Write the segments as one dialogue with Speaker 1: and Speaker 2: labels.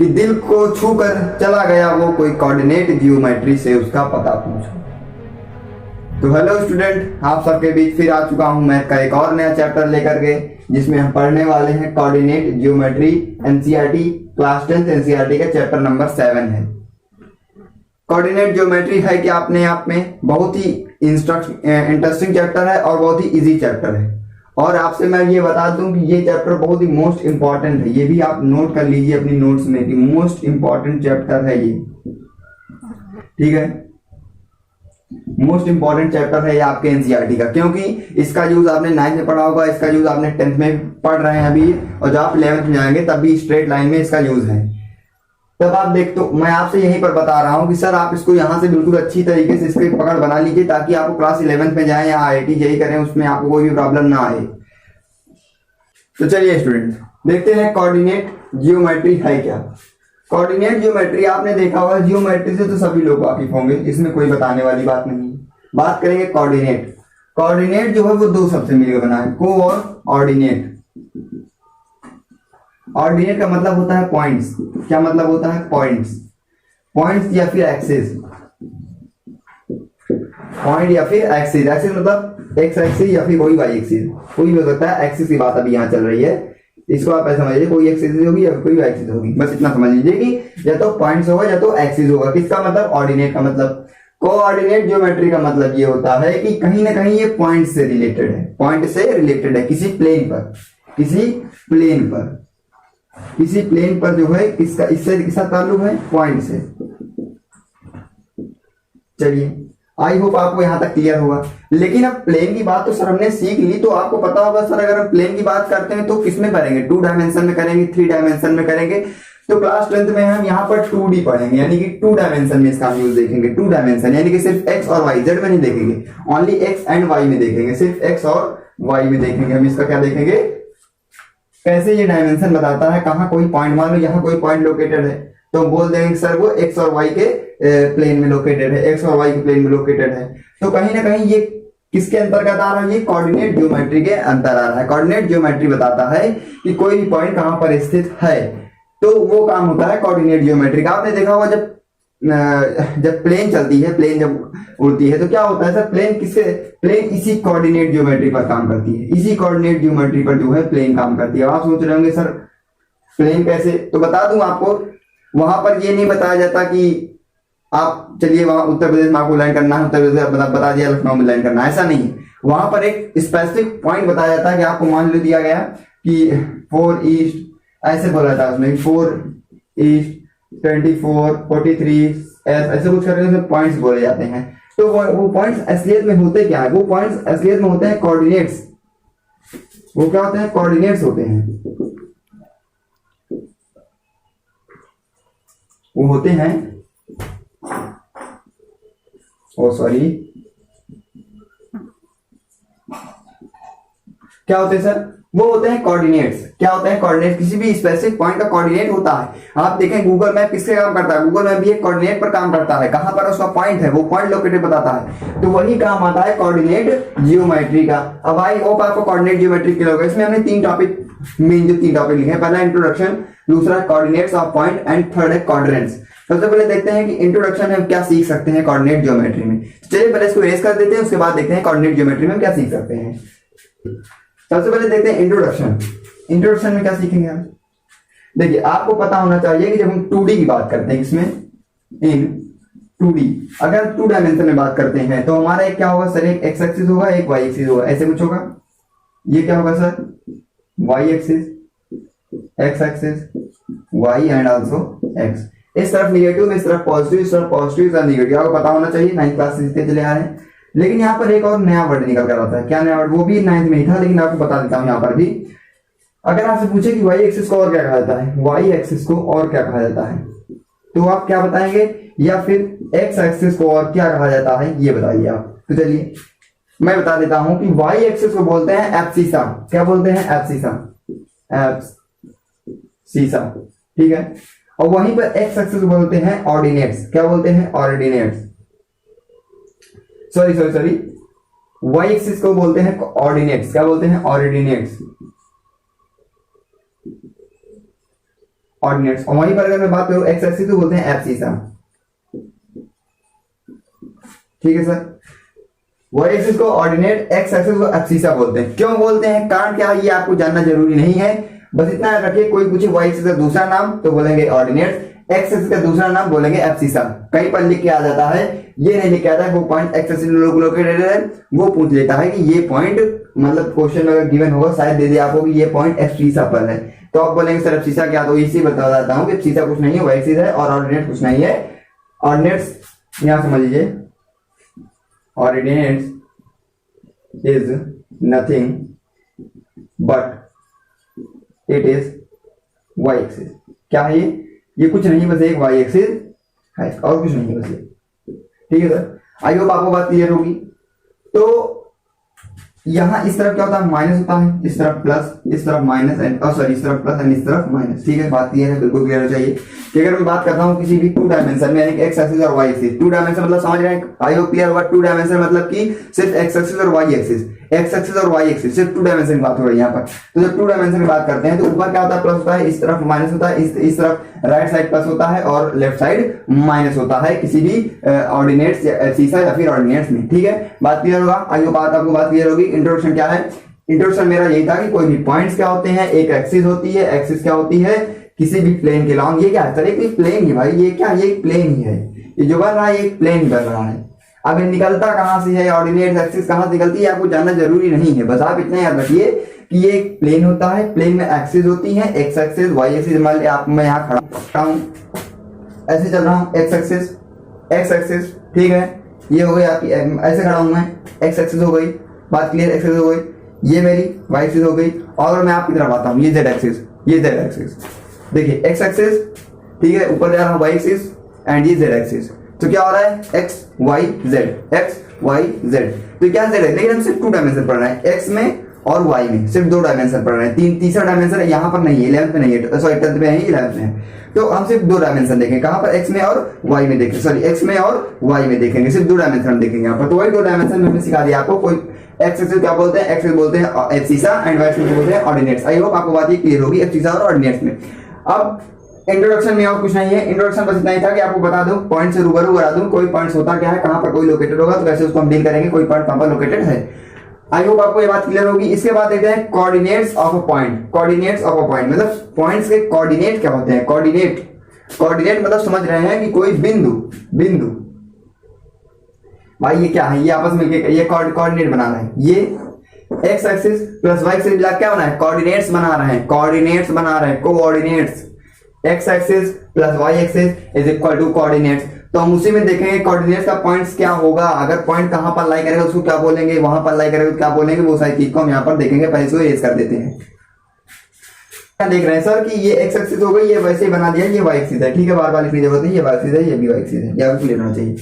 Speaker 1: कि दिल को छू कर चला गया वो कोई कोऑर्डिनेट जियोमेट्री से उसका पता पूछो। तो हेलो स्टूडेंट, आप सबके बीच फिर आ चुका हूं मैथ का एक और नया चैप्टर लेकर के, जिसमें हम पढ़ने वाले हैं coordinate geometry, NCERT class 10 NCERT का चैप्टर नंबर 7 है। कोऑर्डिनेट ज्योमेट्री है कि अपने आप में बहुत ही इंटरेस्टिंग चैप्टर है और बहुत ही इजी चैप्टर है। और आपसे मैं ये बता दूं कि ये चैप्टर बहुत ही मोस्ट इंपॉर्टेंट है। ये भी आप नोट कर लीजिए अपनी नोट्स में कि मोस्ट इंपॉर्टेंट चैप्टर है ये, ठीक है। मोस्ट इंपॉर्टेंट चैप्टर है ये आपके एनसीईआरटी का, क्योंकि इसका यूज आपने 9th में पढ़ा होगा, इसका यूज आपने 10th में पढ़ रहे हैं अभी, और जब आप 11th में जाएंगे तब भी स्ट्रेट लाइन में इसका यूज है। तब आप देख, तो मैं आपसे यहीं पर बता रहा हूं कि सर आप इसको यहां से बिल्कुल अच्छी तरीके से इसकी पकड़ बना लीजिए, ताकि आपको क्लास 11th में जाए या IIT जेईई करें उसमें आपको कोई भी प्रॉब्लम ना आए। तो चलिए स्टूडेंट, देखते हैं कोऑर्डिनेट जियोमेट्री है क्या। कोऑर्डिनेट जियोमेट्री आपने देखा होगा, जियोमेट्री से तो सभी लोग वाकिफ होंगे, इसमें कोई बताने वाली बात नहीं। बात करेंगे कोऑर्डिनेट। कोऑर्डिनेट जो है वो दो शब्द से मिलकर बना है, को और ऑर्डिनेट। ऑर्डिनेट का मतलब होता है पॉइंट्स। क्या मतलब होता है? पॉइंट्स। पॉइंट्स या फिर एक्सिस। पॉइंट या फिर एक्सिस। एक्सिस मतलब एक्स एक्सिस या फिर कोई वाई एक्सिस, कोई भी हो सकता है। एक्सिस की बात अभी यहाँ चल रही है, इसको आप ऐसा समझिए, कोई एक्सिस होगी या कोई एक्सिस होगी, बस इतना समझ लीजिए कि या तो पॉइंट्स होगा या तो एक्सिस होगा। किसका मतलब? ऑर्डिनेट का मतलब। कोऑर्डिनेट ज्योमेट्री का मतलब ये होता है कि कहीं ना कहीं ये पॉइंट से रिलेटेड है, पॉइंट से रिलेटेड है किसी प्लेन पर, किसी प्लेन पर, किसी प्लेन पर जो है किसका, इससे किसका ताल्लुक है? पॉइंट से। चलिए, आई होप आपको यहां तक क्लियर होगा। लेकिन अब प्लेन की बात तो सर हमने सीख ली, तो आपको पता होगा सर अगर हम प्लेन की बात करते हैं तो किसमें करेंगे? 2 डायमेंशन में करेंगे, 3 डायमेंशन में करेंगे। तो क्लास 10th में हम यहाँ पर 2D पढ़ेंगे, यानी कि 2 डायमेंशन में इसका यूज देखेंगे। 2 डायमेंशन यानी कि सिर्फ एक्स और वाई, जेड में नहीं देखेंगे, ओनली एक्स एंड वाई में देखेंगे, सिर्फ एक्स और वाई में देखेंगे। हम इसका क्या देखेंगे? कैसे ये डायमेंशन बताता है, कहाँ कोई पॉइंट, मान लो यहाँ कोई पॉइंट लोकेटेड है तो हम बोल देंगे सर वो एक्स और वाई के प्लेन में लोकेटेड है, एक्स और वाई के प्लेन में लोकेटेड है। तो कहीं ना कहीं ये किसके अंतर्गत आ रहा है? ये कोऑर्डिनेट ज्योमेट्री के अंतर आ रहा है। कोऑर्डिनेट ज्योमेट्री बताता है कि कोई भी पॉइंट कहां पर स्थित है, तो वो काम होता है कोऑर्डिनेट ज्योमेट्री का। आपने देखा होगा जब प्लेन चलती है, प्लेन जब उड़ती है तो क्या होता है सर? प्लेन इसी कोऑर्डिनेट ज्योमेट्री पर काम करती है, इसी कोऑर्डिनेट ज्योमेट्री पर जो है प्लेन काम करती है। आप सोच रहे होंगे सर प्लेन कैसे? तो बता दूं आपको, वहां पर ये नहीं बताया जाता कि आप चलिए वहां उत्तर प्रदेश में आपको लैंड करना है, उत्तर प्रदेश बता दिया लखनऊ में लैंड करना है, ऐसा नहीं। वहां पर एक स्पेसिफिक पॉइंट बताया जाता है कि आपको मान लो दिया गया कि 4 ईस्ट, ऐसे बोला था उसमें 4 ईस्ट 24 43 ऐसे कुछ करके पॉइंट्स बोले जाते हैं। तो वो पॉइंट्स असलियत में होते क्या है? वो पॉइंट्स असलियत में होते हैं कोऑर्डिनेट्स। वो क्या होते हैं? कोऑर्डिनेट्स होते हैं। वो होते हैं, ओ सॉरी, क्या होते हैं सर? वो होते हैं कोऑर्डिनेट्स। क्या होते हैं? कोऑर्डिनेट। किसी भी स्पेसिफिक पॉइंट का कोऑर्डिनेट होता है। आप देखें गूगल मैप किससे काम करता है? गूगल मैप भी एक कोऑर्डिनेट पर काम करता है। कहां पर उसका पॉइंट है, वो पॉइंट लोकेटेड बताता है। तो वही काम आता है कोऑर्डिनेट जियोमेट्री का। अब आई होप आपको कोऑर्डिनेट जियोमेट्री क्लियर होगा। इसमें हमने 3 टॉपिक, मेन जो 3 टॉपिक लिखे हैं, पहला इंट्रोडक्शन, दूसरा coordinates of point and third है क्वाड्रेंट्स। सबसे पहले देखते हैं कि इंट्रोडक्शन में हम क्या सीख सकते हैं कोऑर्डिनेट ज्योमेट्री में। चलिए पहले इसको इरेज कर देते हैं, उसके बाद देखते हैं कोऑर्डिनेट ज्योमेट्री में हम क्या सीख सकते हैं। सबसे पहले देखते हैं इंट्रोडक्शन। इंट्रोडक्शन में क्या सीखेंगे हम? देखिए, आपको पता होना चाहिए कि जब हम 2D की बात करते हैं, इसमें इन 2D, अगर 2 डायमेंशन में बात करते हैं तो हमारा एक क्या होगा सर? एक एक्स एक्सिस होगा, एक वाई एक्सिस होगा, ऐसे कुछ होगा। ये क्या होगा sir? Y axis, X axis, Y and also X. इस तरफ निगेटिव, इस तरफ पॉजिटिव, इस तरफ पॉजिटिव, इस तरफ निगेटिव। आपको पता होना चाहिए, 9th क्लास से सीखते चले आ रहे हैं। लेकिन यहाँ पर एक और नया वर्ड निकल कर आता है। क्या नया वर्ड? वो भी 9th में ही था, लेकिन आपको बता देता हूँ यहाँ पर भी। अगर आपसे पूछे कि वाई एक्सिस को और क्या कहा जाता है, वाई एक्सिस को और क्या कहा जाता है, तो आप क्या बताएंगे? या फिर एक्स एक्सिस को और क्या कहा जाता है, ये बताइए आप। तो चलिए मैं बता देता हूं कि वाई एक्सिस को बोलते हैं एब्सिसा। क्या बोलते हैं? एब्सिसा, एब्सिसा, ठीक है। और वहीं पर एक्स एक्सिस को बोलते हैं ऑर्डिनेट्स। क्या बोलते हैं? ऑर्डिनेट्स। सॉरी, वाई एक्सिस को बोलते हैं ऑर्डिनेट्स। क्या बोलते हैं? ऑर्डिनेट्स। ऑर्डिनेट्स। और वहीं पर अगर मैं बात करूं एक्स एक्सिस तो बोलते हैं एब्सिसा, ठीक है सर। वाई एक्सिस को ऑर्डिनेट, एक्स एक्सिस को एब्सिसा बोलते हैं। क्यों बोलते हैं, कारण क्या है, ये आपको जानना जरूरी नहीं है, बस इतना याद रखिए कोई पूछे वाई एक्सिस का दूसरा नाम तो बोलेंगे ऑर्डिनेट, एक्स एक्सिस का दूसरा नाम बोलेंगे एब्सिसा। कहीं पर लिख के आ जाता है, ये नहीं लिख के आता है वो पॉइंट एक्स एक्सिस लोकेटेड है, वो पूछ लेता है कि ये पॉइंट, मतलब क्वेश्चन में अगर गिवन होगा शायद दे दे आपको कि ये पॉइंट एब्सिसा पर है, तो आप बोलेंगे सर एब्सिसा क्या, तो इसी बता देता हूं कि एब्सिसा कुछ नहीं है, वाई एक्सिस है, और ऑर्डिनेट कुछ नहीं है। ऑर्डिनेट्स यहां समझ लीजिए, ordinates is nothing but it is Y axis. क्या है ये कुछ नहीं, बस एक वाई एक्सिस है और कुछ नहीं है बस ये, ठीक है सर। आई होप आपको बात क्लियर होगी। तो यहां इस तरफ क्या होता है, माइनस होता है, इस तरफ प्लस, इस तरफ माइनस एंड सॉरी इस तरफ प्लस एंड इस तरफ माइनस, ठीक है। बात क्लियर है, बिल्कुल क्लियर हो चाहिए कि अगर मैं बात करता हूं किसी भी टू डायमेंशन में, यानी एक्स एक्सिस और वाई एक्सिस, टू डायमेंशन मतलब समझ रहे हैं, आई होप क्लियर होगा। टू डायमेंशन मतलब कि सिर्फ एक्स एक्सिस और वाई एक्सिस, एक्स एक्सिस और वाई एक्सिस, सिर्फ टू डायमेंशन की बात हो रही है यहाँ पर। तो जब टू डायमेंशन की बात करते हैं तो ऊपर क्या होता है, प्लस होता है, इस तरफ माइनस होता है, इस तरफ राइट साइड प्लस होता है और लेफ्ट साइड माइनस होता है किसी भी ऑर्डिनेट्स या एब्सिसा या फिर ऑर्डिनेट्स में, ठीक है। बात क्लियर होगा, आई होप आपको बात क्लियर होगी। इंट्रोडक्शन क्या है, इंट्रोडक्शन मेरा यही था कि कोई भी पॉइंट्स क्या होते हैं, एक एक्सिस होती है, एक्सिस क्या होती है, किसी भी प्लेन के लॉन्ग, ये क्या है सर, एक प्लेन ही भाई, ये क्या, ये एक प्लेन ही है, ये जो बन रहा है एक प्लेन बन रहा है। अब ये निकलता कहां से है, ऑर्डिनेट एक्सिस कहां से निकलती है आपको जानना जरूरी नहीं है, बस आप इतना याद रखिए कि ये एक प्लेन होता है, प्लेन में एक्सिस होती है, एक्स एक्सिस वाई एक्सिस। मान लिया आप, मैं यहाँ खड़ा हूं, ऐसे चल रहा हूं, एक्स एक्सिस, एक्स एक्सिस, ठीक है, ये हो गई आपकी, ऐसे खड़ा हूं मैं, एक्स एक्सिस हो गई, बात क्लियर, एक्सिस हो गई, ये मेरी वाई एक्सिस हो गई। और मैं आपकी तरफ आता हूं, ये जेड एक्सिस, ये जेड एक्सिस, देखिए एक्स एक्सिस, ठीक है, ऊपर जा रहा हूं वाई एक्सिस एंड ये जेड एक्सिस। तो क्या हो रहा है, X Y Z, X Y Z, तो क्या जेड है, लेकिन हम सिर्फ टू डायमेंशन पढ़ रहे हैं, एक्स में और वाई में सिर्फ दो डायमेंशन पढ़ रहे हैं, तीसरा डायमेंशन यहाँ पर नहीं है, 11th में नहीं है, सॉरी 10th में है, 11th में है। तो हम सिर्फ दो डायमेंशन देखेंगे, कहां पर, एक्स में और वाई में देखेंगे, सॉरी एक्स में और वाई में देखेंगे, सिर्फ दो डायमेंशन देखेंगे यहाँ पर। तो वही दो डायमेंशन में हमने सिखा दिया आपको, कोई एक्स एक्सिस क्या बोलते हैं, एक्सिस बोलते हैं एब्सिसा एंड वाई एक्सिस बोलते हैं ऑर्डिनेट्स। आई होप आपको बात ये क्लियर होगी एब्सिसा और ऑर्डिनेट्स में। अब इंट्रोडक्शन में और कुछ नहीं है, इंट्रोडक्शन बस इतना ही था कि आपको बता दूं, पॉइंट से रूबरू करा दूं, कोई पॉइंट्स होता क्या है, कहां पर कोई लोकेटेड होगा तो कैसे उसको हम डील करेंगे, कोई पॉइंट कहां पर लोकेटेड है। आई होप आपको ये बात क्लियर होगी। इसके बाद देखते हैं coordinates of a point. Coordinates of a point मतलब पॉइंट्स के कोऑर्डिनेट क्या होते हैं, कोऑर्डिनेट, कोऑर्डिनेट मतलब समझ रहे हैं कि कोई बिंदु, बिंदु भाई ये क्या है, ये आपस में ये कोऑर्डिनेट बनाना है, ये X axis plus Y axis मिला क्या बना है, कोऑर्डिनेट्स बना रहे हैं, कोऑर्डिनेट्स बना रहे हैं, coordinates, X axis plus Y axis is equal to coordinates. तो हम उसी में देखेंगे कोऑर्डिनेट्स का पॉइंट्स क्या होगा, अगर पॉइंट कहां पर लाई करेगा उसको क्या बोलेंगे, वहां पर लाई करेगा तो क्या बोलेंगे, वो सारी चीज को हम यहाँ पर देखेंगे, पहले इसको इरेज कर देते हैं। देख रहे हैं सर कि ये एक्स एक्सिस हो गई, ये वैसे ही बना दिया, ये वाई एक्सिस है, ठीक है, बार बार लिखने की जरूरत नहीं, ये वाई एक्सिस है, ये भी वाई एक्सिस है, यह क्लियर होना चाहिए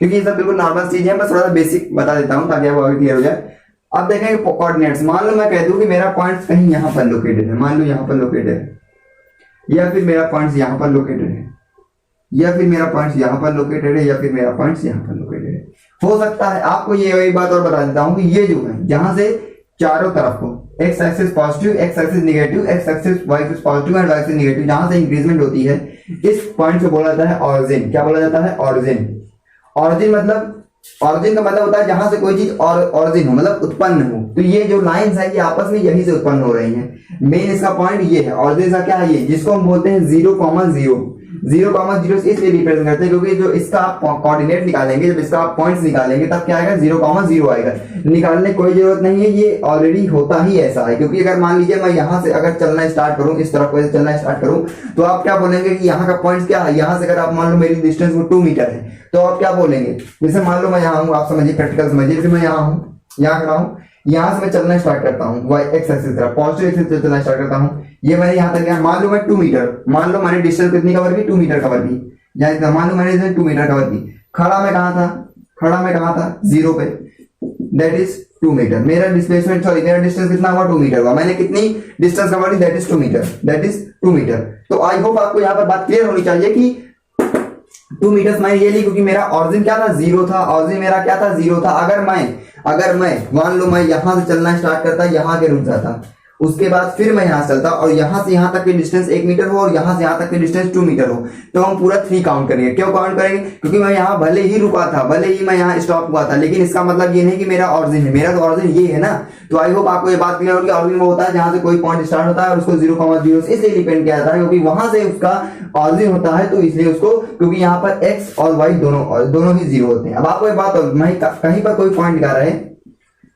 Speaker 1: क्योंकि ये सब बिल्कुल नॉर्मल चीज है, बस थोड़ा सा बेसिक बता देता हूं ताकि आपको क्लियर हो जाए। अब देखेंगे कोऑर्डिनेट्स, मान लो मैं कह दूं कि मेरा पॉइंट कहीं यहां पर लोकेटेड है, मान लो यहां पर लोकेटेड है, या फिर मेरा पॉइंट यहां पर लोकेटेड है, या फिर मेरा पॉइंट यहां पर लोकेटेड है, या फिर मेरा पॉइंट यहां पर लोकेटेड है, हो सकता है। आपको ये एक बात और बता देता हूं कि ये जो है जहां से चारों तरफ को X axis positive, X axis negative, X axis Y axis positive and Y axis negative, जहां से इंक्रीजमेंट होती है, इस पॉइंट को बोला जाता है ऑरिजिन। क्या बोला जाता है, ऑरिजिन। ऑरिजिन मतलब, ऑरिजिन का मतलब होता है जहां से कोई चीज ऑरिजिन हो, मतलब उत्पन्न हो। तो ये जो लाइंस है ये आपस में यहीं से उत्पन्न हो रही हैं। मेन इसका पॉइंट ये है, ऑरिजिन का क्या है ये, जिसको हम बोलते हैं 0,0। 0,0 से इसलिए रिप्रेजेंट करते हैं क्योंकि जो इसका आप कोऑर्डिनेट निकालेंगे, जब इसका आप पॉइंट्स निकालेंगे तब क्या आएगा, 0,0 आएगा। निकालने की कोई जरूरत नहीं है, ये ऑलरेडी होता ही ऐसा है। क्योंकि अगर मान लीजिए मैं यहाँ से अगर चलना स्टार्ट करूं, इस तरफ से चलना स्टार्ट करूं, तो आप क्या बोलेंगे कि यहाँ का पॉइंट क्या है, यहाँ से अगर आप मान लो मेरी डिस्टेंस वो 2 मीटर है, तो आप क्या बोलेंगे, जैसे मान लो मैं यहाँ हूँ, आप समझिए, प्रैक्टिकल समझिए, जैसे मैं यहाँ हूँ, यहाँ खड़ा हूँ, यहाँ से मैं चलना स्टार्ट करता हूँ वाई एक्स एक्सिस तरफ, पॉजिटिव एक्सिस से चलना स्टार्ट करता हूँ, ये मैंने यहाँ तक गया, मान लो मैं 2 मीटर, मान लो मैंने डिस्टेंस कितनी कवर की, 2 मीटर कवर की, या मान लो मैंने 2 मीटर कवर की। खड़ा मैं कहाँ था, खड़ा मैं कहाँ था, 0 पे, दैट इज 2 मीटर। मेरा डिस्प्लेसमेंट, सॉरी मेरा डिस्टेंस कितना हुआ, 2 मीटर हुआ। मैंने कितनी डिस्टेंस कवर की, that is 2 metre, that is 2 metre. तो आई होप आपको यहाँ पर बात क्लियर होनी चाहिए कि 2 मीटर्स मैं ये ली क्योंकि मेरा ऑरिजिन क्या था, 0 था, ऑरिजिन मेरा क्या था, 0 था। अगर मैं मान लो मैं यहां से चलना स्टार्ट करता, यहां के रुक जाता, उसके बाद फिर मैं यहाँ से चलता और यहाँ से यहाँ तक की डिस्टेंस 1 मीटर हो और यहाँ से यहाँ तक की डिस्टेंस 2 मीटर हो, तो हम पूरा 3 काउंट करेंगे। क्यों काउंट करेंगे? क्योंकि मैं यहाँ भले ही रुका था, भले ही मैं यहाँ स्टॉप हुआ था, लेकिन इसका मतलब ये नहीं कि मेरा ऑरिजिन है, मेरा तो ऑरिजिन ये है ना। तो आई होप आपको ये बात क्लियर होगी। ऑरिजिन वो होता है जहाँ से कोई पॉइंट स्टार्ट होता है और उसको 0,0 से इसलिए डिपेंड किया जाता है क्योंकि वहां से उसका ऑरिजिन होता है, तो इसलिए उसको, क्योंकि यहाँ पर एक्स और वाई दोनों ही 0 होते हैं। अब आपको एक बात, मैं कहीं पर कोई पॉइंट लिखा रहे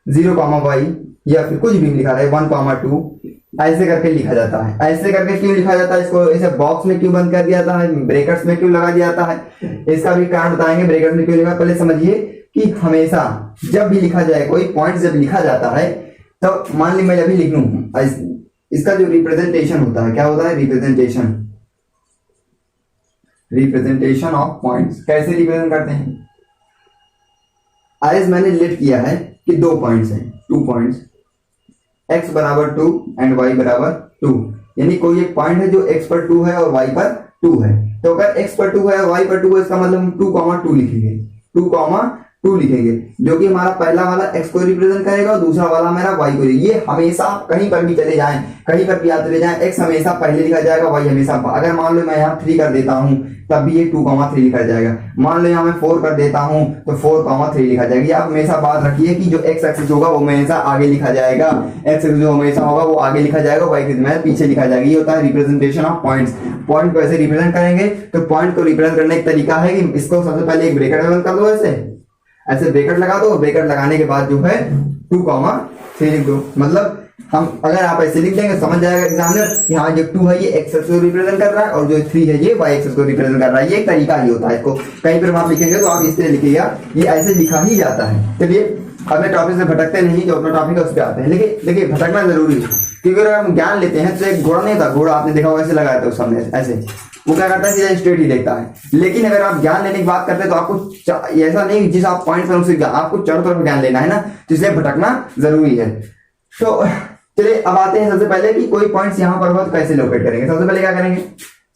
Speaker 1: 0,y या फिर कुछ भी लिखा रहे 1,2 ऐसे करके लिखा जाता है। ऐसे करके क्यों लिखा जाता है? इसको ऐसे बॉक्स में क्यों बंद कर दिया जाता है, ब्रैकेट्स में क्यों लगा दिया जाता है, इसका भी कारण बताएंगे। ब्रैकेट में क्यों लिखा, पहले समझिए कि हमेशा जब भी लिखा जाए कोई पॉइंट, जब लिखा जाता है तो मान ली मैं अभी लिख लूं, इसका जो रिप्रेजेंटेशन होता है, क्या होता है? Representation of points. कैसे रिप्रेजेंट करते हैं? आज मैंने लेट किया है कि 2 पॉइंट्स हैं, 2 पॉइंट्स, x बराबर 2 एंड y बराबर 2, यानी कोई एक पॉइंट है जो x पर 2 है और y पर 2 है। तो अगर x पर 2 है और y पर 2 है, इसका मतलब हम 2,2 लिखेंगे, 2,2 लिखेंगे, जो कि हमारा पहला वाला x को रिप्रेजेंट करेगा और दूसरा वाला हमारा y को। ये हमेशा कहीं पर भी चले जाएं, कहीं पर भी आते चले जाएं, x हमेशा पहले लिखा जाएगा, y हमेशा। अगर मान लो मैं यहाँ 3 कर देता हूँ तब भी ये 2,3 लिखा जाएगा। मान लो यहाँ मैं 4 कर देता हूँ तो 4,3 लिखा जाएगा। आप हमेशा बात रखिए कि जो x एक्सिस होगा वो हमेशा आगे लिखा जाएगा, x एक्सिस जो हमेशा होगा वो आगे लिखा जाएगा, y एक्सिस में पीछे लिखा जाएगा। ये होता है रिप्रेजेंटेशन ऑफ पॉइंट्स। पॉइंट को ऐसे रिप्रेजेंट करेंगे, तो पॉइंट को रिप्रेजेंट करने का तरीका है कि इसको सबसे पहले एक ब्रैकेट में कर दो, ऐसे ब्रैकेट लगा दो। ब्रैकेट लगाने के बाद जो है 2,3 लिख दो। मतलब हम अगर आप ऐसे लिख देंगे समझ जाएगा एग्जामिनर कि हाँ जो 2 है ये x एक्सिस को रिप्रेजेंट कर रहा है और जो 3 है ये y एक्सिस को रिप्रेजेंट कर रहा है। ये एक तरीका ही होता है। इसको कहीं पर आप लिखेंगे तो आप इस तरह लिखिएगा, ये ऐसे लिखा ही जाता है। चलिए अपने टॉपिक से भटकते नहीं, जो अपना टॉपिक है उस पर आते हैं। लेकिन देखिए भटकना जरूरी है, क्योंकि अगर हम ज्ञान लेते हैं तो एक घोड़ा नहीं था, घोड़ा आपने देखा होगा ऐसे लगाया था उस सामने, ऐसे वो क्या करता है सीधा स्ट्रेट ही देखता है। लेकिन अगर आप ज्ञान लेने की बात करते हैं तो आपको ऐसा नहीं जिस आप पॉइंट पर उसे आपको चारों तरफ ज्ञान लेना है ना, तो इसलिए भटकना जरूरी है। तो चलिए अब आते हैं सबसे पहले कि कोई पॉइंट्स यहाँ पर हो तो कैसे लोकेट करेंगे। सबसे पहले क्या करेंगे,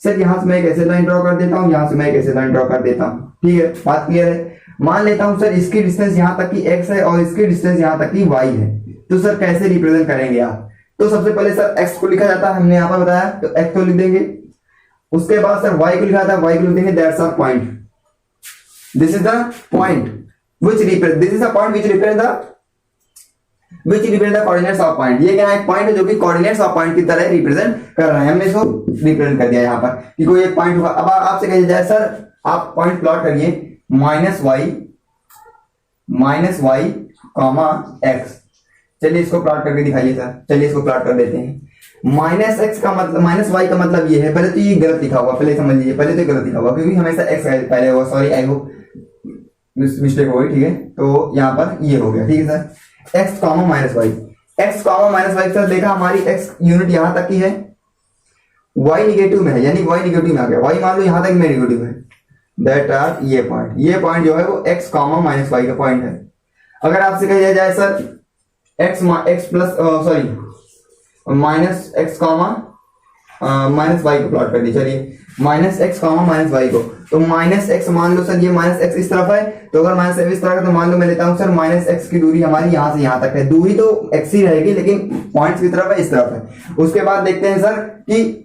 Speaker 1: सर यहाँ से मैं एक ऐसे लाइन ड्रॉ कर देता हूँ, यहाँ से मैं एक ऐसे लाइन ड्रॉ कर देता हूँ, ठीक है, बात क्लियर है। मान लेता हूँ सर इसकी डिस्टेंस यहाँ तक की x है और इसकी डिस्टेंस यहाँ तक की y है, तो सर कैसे रिप्रेजेंट करेंगे आप? तो सबसे पहले सर x को लिखा जाता है, हमने यहाँ पर बताया, तो x को लिख देंगे। उसके बाद सर y को लिखा था, y को लिख देंगे that's a point, this is the point which represent, this is a point which represent the coordinates of point. ये क्या है? एक पॉइंट है जो कि कोऑर्डिनेट्स ऑफ पॉइंट की तरह रिप्रेजेंट कर रहा है। हमने इसको रिप्रेजेंट कर दिया यहाँ पर कि कोई एक पॉइंट होगा। अब आपसे कहा जाए सर आप पॉइंट प्लॉट करिए -y, x। चलिए इसको प्लॉट करके दिखाइए सर। चलिए इसको प्लॉट कर देते हैं। -x का मतलब, -y का मतलब ये है, पहले तो ये गलत लिखा हुआ, पहले समझ लीजिए, पहले तो गलत लिखा हुआ क्योंकि हमेशा x पहले होगा। सॉरी, आई होप मिस्टेक हो गई, ठीक है। तो यहाँ पर ये हो गया, ठीक है sir. x, -y, x, -y sir देखा हमारी x यूनिट यहाँ तक की है, y निगेटिव में है, यानी y निगेटिव में आ गया। y मान लो यहाँ तक में निगेटिव है, दैट आर ये पॉइंट जो है वो x, -y का पॉइंट है। अगर आपसे कहा जाए sir x plus sorry -x, -y को प्लॉट कर दी। चलिए -x, -y को, तो -x मान लो सर ये -x इस तरफ है, तो अगर -x इस तरफ है तो मान लो मैं लेता हूं सर -x की दूरी हमारी यहां से यहां तक है। दूरी तो x ही रहेगी लेकिन पॉइंट्स की तरफ है, इस तरफ है। उसके बाद देखते हैं सर कि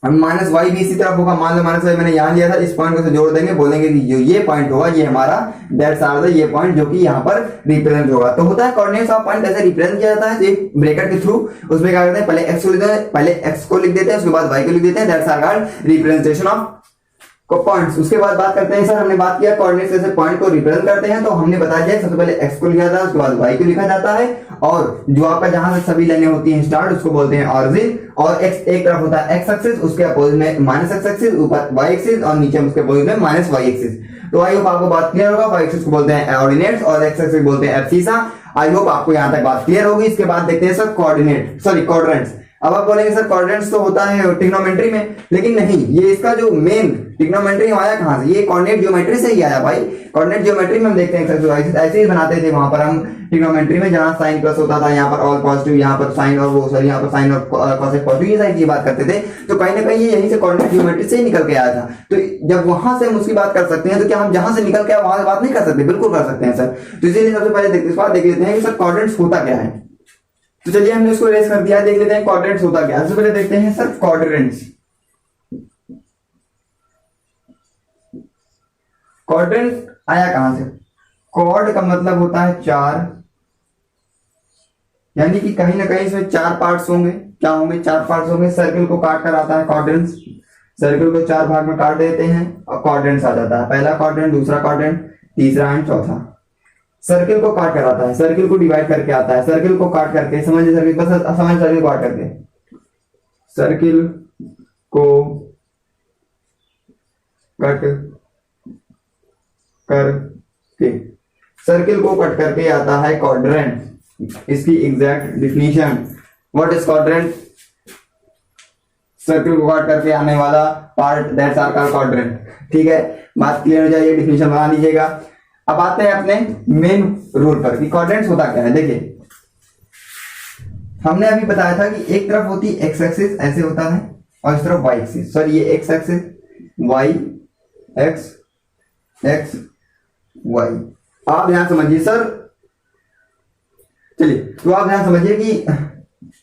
Speaker 1: -y भी इसी तरफ होगा। मान लो -y मैंने यहां लिया था, इस पॉइंट को से जोड़ देंगे, बोलेंगे कि जो ये पॉइंट होगा ये हमारा दैट्स आर द ये पॉइंट जो कि यहाँ पर रिप्रेजेंट होगा। तो होता है कोऑर्डिनेट्स ऑफ पॉइंट कैसे रिप्रेजेंट किया जाता है, एक ब्रैकेट के थ्रू। उसमें क्या करते हैं, पहले x को लिखते हैं, पहले x को लिख देते हैं, उसके बाद y को लिख देते हैं, that's are representation of points. उसके बाद बात करते हैं सर, हमने बात किया कोऑर्डिनेट्स जैसे पॉइंट को रिप्रेजेंट करते हैं, तो हमने बता दिया सबसे पहले x को लिखा जाता है, उसके बाद y को लिखा जाता है, और जो आपका जहां से सभी लाइनें होती हैं स्टार्ट, उसको बोलते हैं ऑरिजिन। और x एक तरफ होता है x एक्सिस, उसके अपोजिट में -x एक्सिस, ऊपर y एक्सिस और नीचे उसके अपोजिट में -y एक्सिस। तो आई होप आपको बात क्लियर होगा। y एक्सिस को बोलते हैं ऑर्डिनेट्स और x एक्सिस बोलते हैं एब्सिसा। आई होप आपको यहां तक बात क्लियर होगी। इसके बाद देखते हैं सर क्वाड्रेंट्स। अब आप बोलेंगे सर कोऑर्डिनेट्स तो होता है ट्रिग्नोमेट्री में, लेकिन नहीं, ये इसका जो मेन ट्रिग्नोमेट्री आया कहां से, ये कोऑर्डिनेट ज्योमेट्री से ही आया भाई। कोऑर्डिनेट ज्योमेट्री में हम देखते हैं ऐसे ही बनाते थे वहां पर हम ट्रिग्नोमेट्री में, जहां साइन प्लस होता था, यहाँ पर ऑल पॉजिटिव, यहाँ पर साइन और वो सॉरी यहाँ पर साइन और कॉसेक पॉजिटिव, ये सारी चीजें बात करते थे। तो कहीं ना कहीं ये यहीं से कोऑर्डिनेट ज्योमेट्री से ही निकल के आया था। तो जब वहां से हम उसकी बात कर सकते हैं, तो क्या हम जहां से निकल के वहां से बात नहीं कर सकते? बिल्कुल कर सकते हैं सर। तो इसीलिए सबसे पहले इस बात देख लेते हैं कि सर कोऑर्डिनेट्स होता क्या है। तो चलिए हमने उसको रेस कर दिया, देख लेते हैं क्वाड्रेंट्स होता क्या है। सबसे पहले देखते हैं सर क्वाड्रेंट्स। क्वाड्रेंट आया कहां से? क्वाड का मतलब होता है चार, यानी कि कहीं ना कहीं इसमें चार पार्ट्स होंगे। क्या होंगे? चार पार्ट्स होंगे। सर्किल को काट कर आता है क्वाड्रेंट्स, सर्किल को चार भाग में काट देते हैं और क्वाड्रेंट्स आ जाता है। पहला क्वाड्रेंट, दूसरा क्वाड्रेंट, तीसरा एंड चौथा। सर्किल को काट कर आता है, सर्किल को डिवाइड करके आता है, सर्किल को काट करके, समझिए सर्किल बस समझ, सर्किल को काट करके, सर्किल को कट करके, सर्किल को कट करके आता है क्वाड्रेंट। इसकी exact definition, what is quadrant? Circle को काट करके आने वाला part, that's are called quadrant. ठीक है, बात क्लियर हो जाए, डिफिनीशन बना लीजिएगा। अब आते हैं अपने मेन रूल पर कि क्वाड्रेंट्स होता क्या है। देखिए हमने अभी बताया था कि एक तरफ होती एक्स एक्सिस, ऐसे होता है, और इस तरफ वाई एक्सिस। सर ये X axis, Y X, X Y. आप ध्यान समझिए सर, चलिए तो आप ध्यान समझिए कि